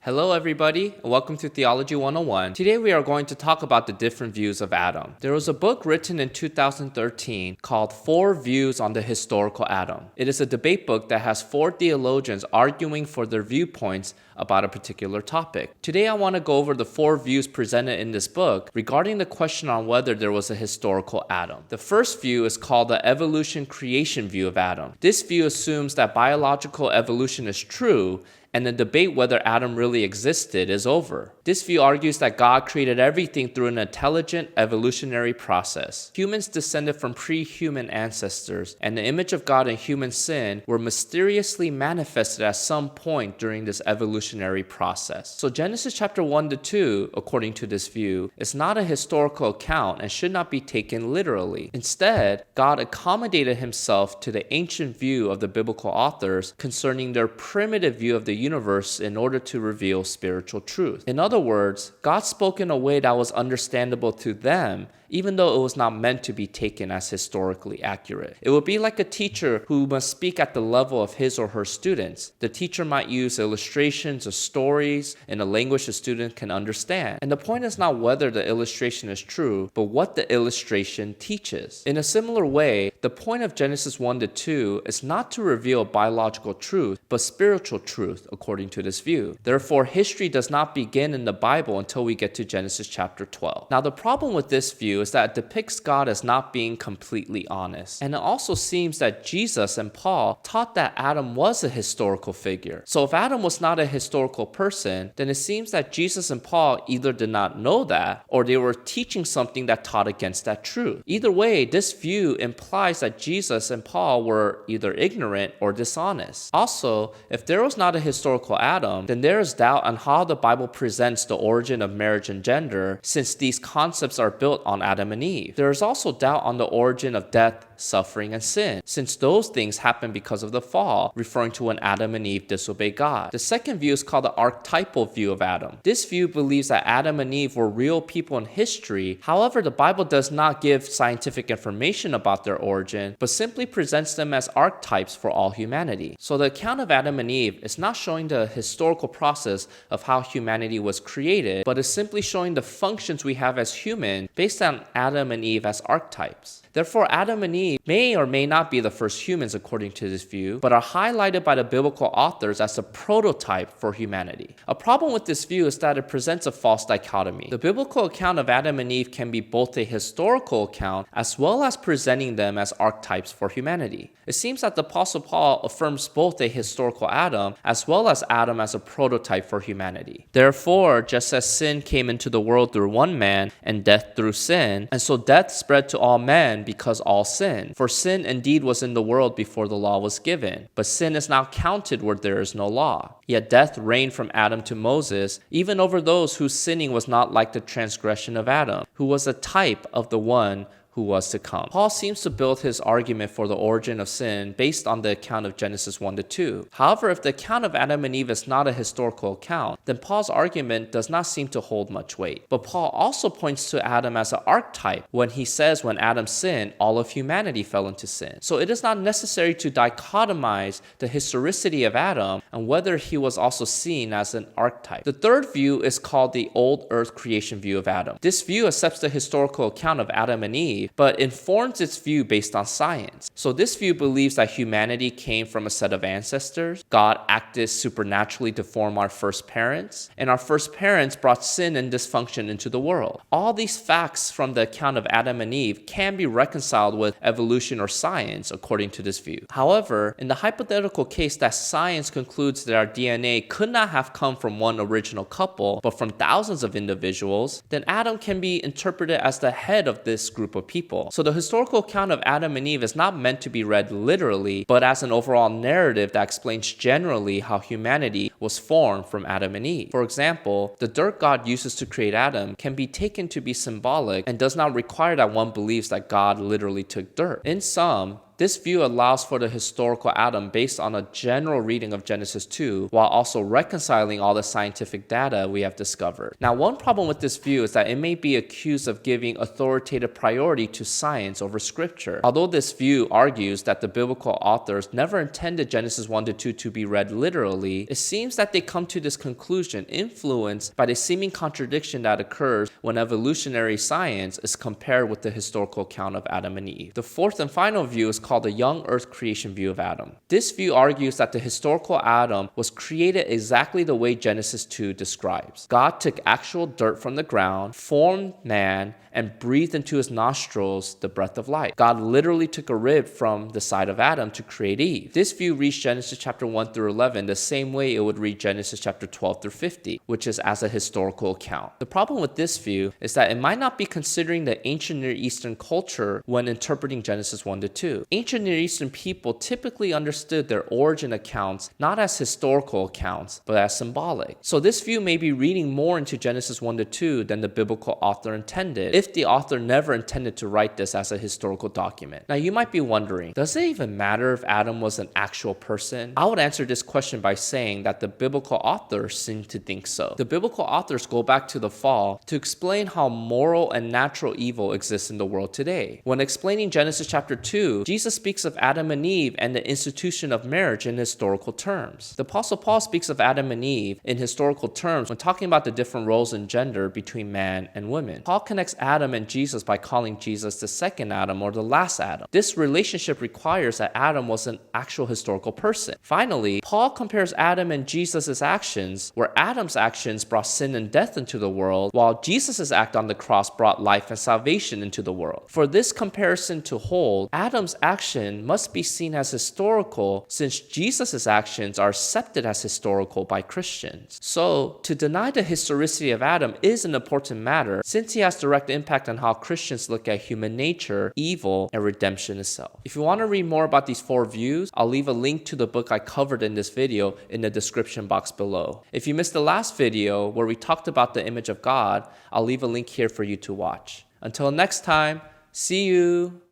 Hello everybody, and welcome to Theology 101. Today we are going to talk about the different views of Adam. There was a book written in 2013 called 4 Views on the Historical Adam. It is a debate book that has 4 theologians arguing for their viewpoints about a particular topic. Today I want to go over the 4 views presented in this book regarding the question on whether there was a historical Adam. The first view is called the evolution creation view of Adam. This view assumes that biological evolution is true and the debate whether Adam really existed is over. This view argues that God created everything through an intelligent evolutionary process. Humans descended from pre-human ancestors, and the image of God and human sin were mysteriously manifested at some point during this evolutionary process. So Genesis chapter 1 to 2, according to this view, is not a historical account and should not be taken literally. Instead, God accommodated himself to the ancient view of the biblical authors concerning their primitive view of the universe in order to reveal spiritual truth. In other words, God spoke in a way that was understandable to them, even though it was not meant to be taken as historically accurate. It would be like a teacher who must speak at the level of his or her students. The teacher might use illustrations or stories in a language the student can understand. And the point is not whether the illustration is true, but what the illustration teaches. In a similar way, the point of Genesis 1 to 2 is not to reveal biological truth, but spiritual truth, according to this view. Therefore, history does not begin in the Bible until we get to Genesis chapter 12. Now, the problem with this view is that it depicts God as not being completely honest. And it also seems that Jesus and Paul taught that Adam was a historical figure. So if Adam was not a historical person, then it seems that Jesus and Paul either did not know that, or they were teaching something that taught against that truth. Either way, this view implies that Jesus and Paul were either ignorant or dishonest. Also, if there was not a historical Adam, then there is doubt on how the Bible presents the origin of marriage and gender, since these concepts are built on Adam and Eve. There is also doubt on the origin of death, suffering, and sin, since those things happen because of the fall, referring to when Adam and Eve disobeyed God. The second view is called the archetypal view of Adam. This view believes that Adam and Eve were real people in history. However, the Bible does not give scientific information about their origin, but simply presents them as archetypes for all humanity. So the account of Adam and Eve is not showing the historical process of how humanity was created, but is simply showing the functions we have as humans based on Adam and Eve as archetypes. Therefore, Adam and Eve may or may not be the first humans according to this view, but are highlighted by the biblical authors as a prototype for humanity. A problem with this view is that it presents a false dichotomy. The biblical account of Adam and Eve can be both a historical account as well as presenting them as archetypes for humanity. It seems that the Apostle Paul affirms both a historical Adam as well as Adam as a prototype for humanity. Therefore, just as sin came into the world through one man and death through sin, and so death spread to all men because all sinned. For sin indeed was in the world before the law was given, but sin is now counted where there is no law. Yet death reigned from Adam to Moses, even over those whose sinning was not like the transgression of Adam, who was a type of the one who was to come. Paul seems to build his argument for the origin of sin based on the account of Genesis 1 to 2. However, if the account of Adam and Eve is not a historical account, then Paul's argument does not seem to hold much weight. But Paul also points to Adam as an archetype when he says when Adam sinned, all of humanity fell into sin. So it is not necessary to dichotomize the historicity of Adam and whether he was also seen as an archetype. The third view is called the old earth creation view of Adam. This view accepts the historical account of Adam and Eve, but informs its view based on science. So this view believes that humanity came from a set of ancestors, God acted supernaturally to form our first parents, and our first parents brought sin and dysfunction into the world. All these facts from the account of Adam and Eve can be reconciled with evolution or science according to this view. However, in the hypothetical case that science concludes that our DNA could not have come from one original couple, but from thousands of individuals, then Adam can be interpreted as the head of this group of people. So the historical account of Adam and Eve is not meant to be read literally, but as an overall narrative that explains generally how humanity was formed from Adam and Eve. For example, the dirt God uses to create Adam can be taken to be symbolic and does not require that one believes that God literally took dirt. In sum, This view allows for the historical Adam based on a general reading of Genesis 2, while also reconciling all the scientific data we have discovered. Now, one problem with this view is that it may be accused of giving authoritative priority to science over scripture. Although this view argues that the biblical authors never intended Genesis 1 to 2 to be read literally, it seems that they come to this conclusion influenced by the seeming contradiction that occurs when evolutionary science is compared with the historical account of Adam and Eve. The fourth and final view is called the young earth creation view of Adam. This view argues that the historical Adam was created exactly the way Genesis 2 describes. God took actual dirt from the ground, formed man, and breathed into his nostrils the breath of life. God literally took a rib from the side of Adam to create Eve. This view reads Genesis chapter 1 through 11 the same way it would read Genesis chapter 12 through 50, which is as a historical account. The problem with this view is that it might not be considering the ancient Near Eastern culture when interpreting Genesis 1 to 2. Ancient Near Eastern people typically understood their origin accounts not as historical accounts, but as symbolic. So this view may be reading more into Genesis 1 to 2 than the biblical author intended, if the author never intended to write this as a historical document. Now you might be wondering, does it even matter if Adam was an actual person? I would answer this question by saying that the biblical authors seem to think so. The biblical authors go back to the fall to explain how moral and natural evil exists in the world today. When explaining Genesis chapter 2, Jesus speaks of Adam and Eve and the institution of marriage in historical terms. The Apostle Paul speaks of Adam and Eve in historical terms when talking about the different roles in gender between man and women. Paul connects Adam and Jesus by calling Jesus the second Adam or the last Adam. This relationship requires that Adam was an actual historical person. Finally, Paul compares Adam and Jesus' actions, where Adam's actions brought sin and death into the world, while Jesus' act on the cross brought life and salvation into the world. For this comparison to hold, Adam's action must be seen as historical since Jesus' actions are accepted as historical by Christians. So, to deny the historicity of Adam is an important matter since he has direct impact on how Christians look at human nature, evil, and redemption itself. If you want to read more about these four views, I'll leave a link to the book I covered in this video in the description box below. If you missed the last video where we talked about the image of God, I'll leave a link here for you to watch. Until next time, see you!